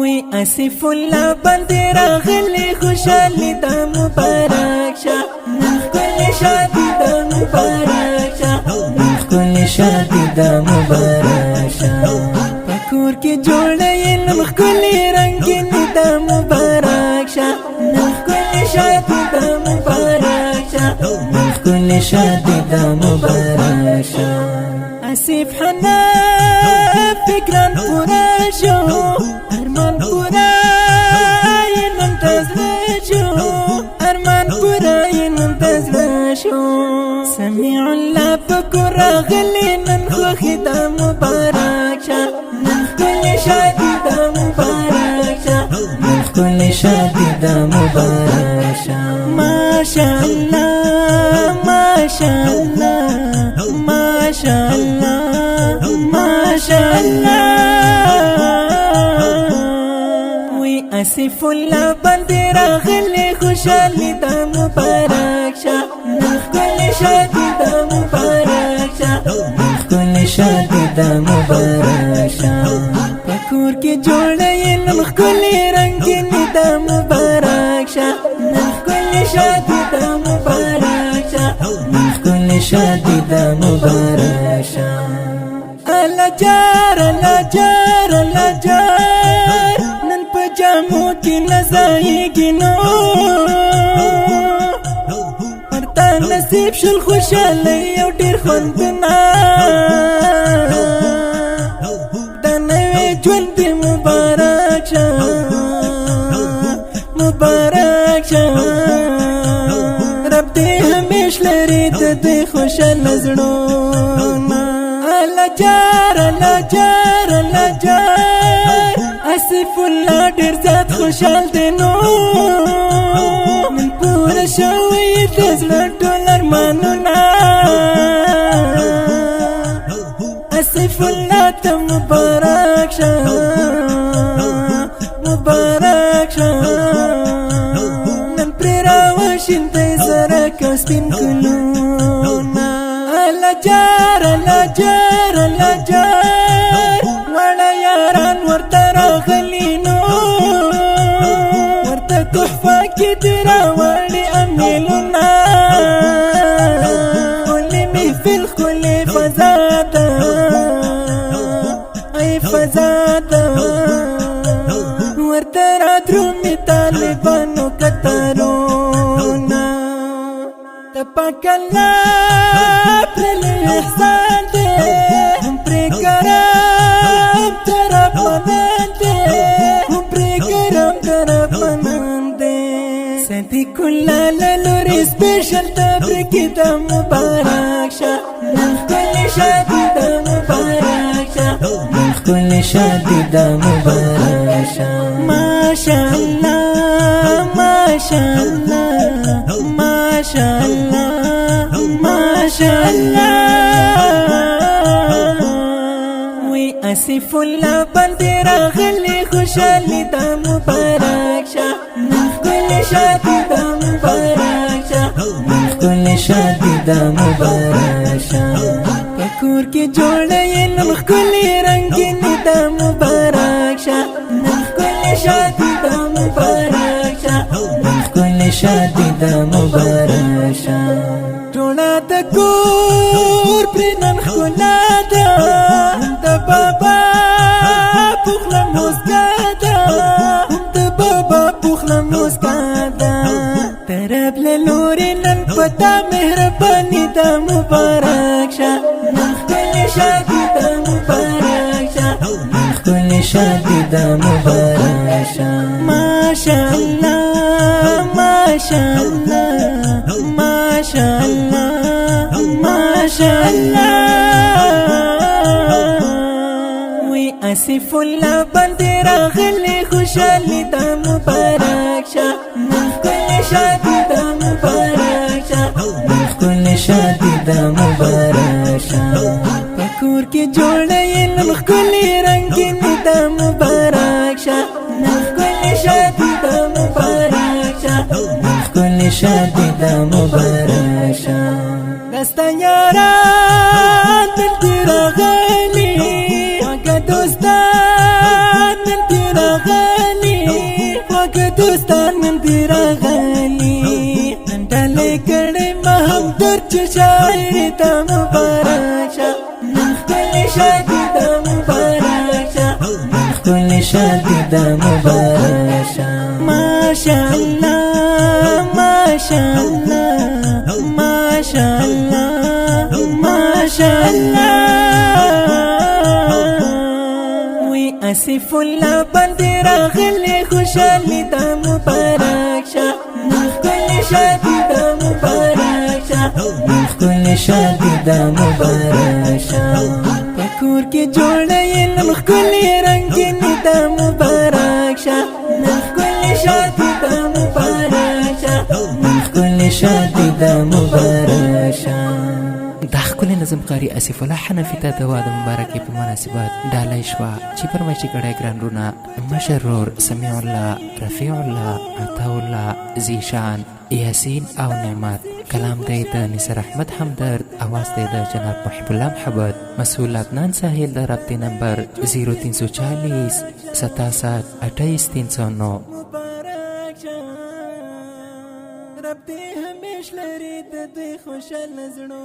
وی اسف الله باندې راغلی خوشالي د مبارک شه نن ښکلې شادي د مبارک شه نن ښکلې شادي د مبارک شه په کور کې جوړې نن ښکلې رنګینې د مبارک شه نن ښکلې شادي د مبارک شه نن ښکلې شادي د مبارک شه اسف حنا فکران پورا شو ارمان پورا ینم تزړه شو ارمان پورا ینم تزړه شو سمیع الله پکور راغلی نن خوښي د مبارک شه نن ښکلې شادي د مبارک شه نن ښکلې شادي د مبارک شه ماشاءالله ماشاءالله ماشاءالله ماشاءالله وی اسف الله باندې راغلی خوشالي د مبارک شه نن ښکلې شادي د مبارک شه نن ښکلې شادي د مبارک شه په کور کې جوړې نن ښکلې رنګینې د مبارک شه نن ښکلې شادي د مبارک شه نن ښکلې شادي د مبارک شه لجار لجار لجار نن په جامو کې نزایږي نو ورته نصیب شل خوشاله او ډېر خوندونه د نوې ژوند مبارک شه مبارک شه رب دې همیش لري د دې خوشاله زړونه لجار لجار لجار اسف الله ډېر زیات خوشحال دی نو نن پوره شوی د زړه ټول ارمانونه اسف الله ته مبارک شه مبارک شه نن پرې راوشیندی سرک او سپین ګلونه لجار لجار لجار وړه یاران ورته راغلي نو ورته تحفه کې دې راوړي امیلونه ښکلې محفل ښکلې فضا ده ای فضا ده ورته رادرومي طالبانو کتارونه د پاک الله پرې احسان دی هم پرې کرم طرف منن دی هم پرې کرم طرف منن دی صدیق الله لوري سپیشل تبریک د مبارک شه نن ښکلې شادي د مبارک شه نن ښکلې شادي د مبارک شه ماشاءالله ماشاءالله ماشاءالله ماشاءالله وی اسف الله باندې راغلی خوشالي د مبارک شه نن ښکلې شادي د مبارک شه نن ښکلې شادي د مبارک شه په کور کې جوړې نن ښکلې رنګینې د مبارک شه نن ښکلې شادي د مبارک شه نن ښکلې شادي د مبارک شه ټوله د کور پرې نن ښکلا ده د بابا پخله موسکا ده د بابا پخله موسکا ده طرف له لورې نن پتا مهرباني د مبارک شه نن ښکلې شادي د مبارک شه نن ښکلې شادي د مبارک شه ماشاءالله ماشاءالله ماشاءالله ماشاءالله وی اسف الله باندې راغلی خوشالي د مبارک شه نن ښکلې شادي د مبارک شه نن ښکلې شادي د مبارک شه په کور کې جوړې نن ښکلې رنګینې د مبارک شه نن ښکلې شادي د مبارک شه نن ښکلې شادي د مبارک شه دستا یاران دلته راغلي وګه دوستان دلته راغلي دوستان من دی راغلی ډلې کړې ما هم درچ شاعر ته مبارک شه نن ښکلې شادي ده مبارک شه نن ښکلې شادي ده مبارک شه ماشاءالله ماشاءالله ماشاءالله ماشاءالله وی اسف الله باندې راغلې خوشالي ده مبارک شه نن ښکلې شادي ده مبارک شه نن ښکلې شادي ده مبارک شه په کور کې جوړه یې نن ښکلې رنګینې ده مبارک شه نن ښکلې شادي ده مبارک شه نن ښکلې شادي ده مبارک شه. دا ښکلی نظم قاری اسف الله حنفي ته د واده مبارکۍ په مناسبت ډالۍ شوه چې فرمایش یې کړی ګران وروڼه مشر ورور سمیع الله رفیع الله عطاالله ذیشان یاسین او نعمت کلام دی د نصر احمد همدرد اواز دی د جناب محب الله محبت مسئول عدنان ساحل د رابطې نمبر 0340 67 28 309 رب دې همیش لري د دوی خوشاله زړه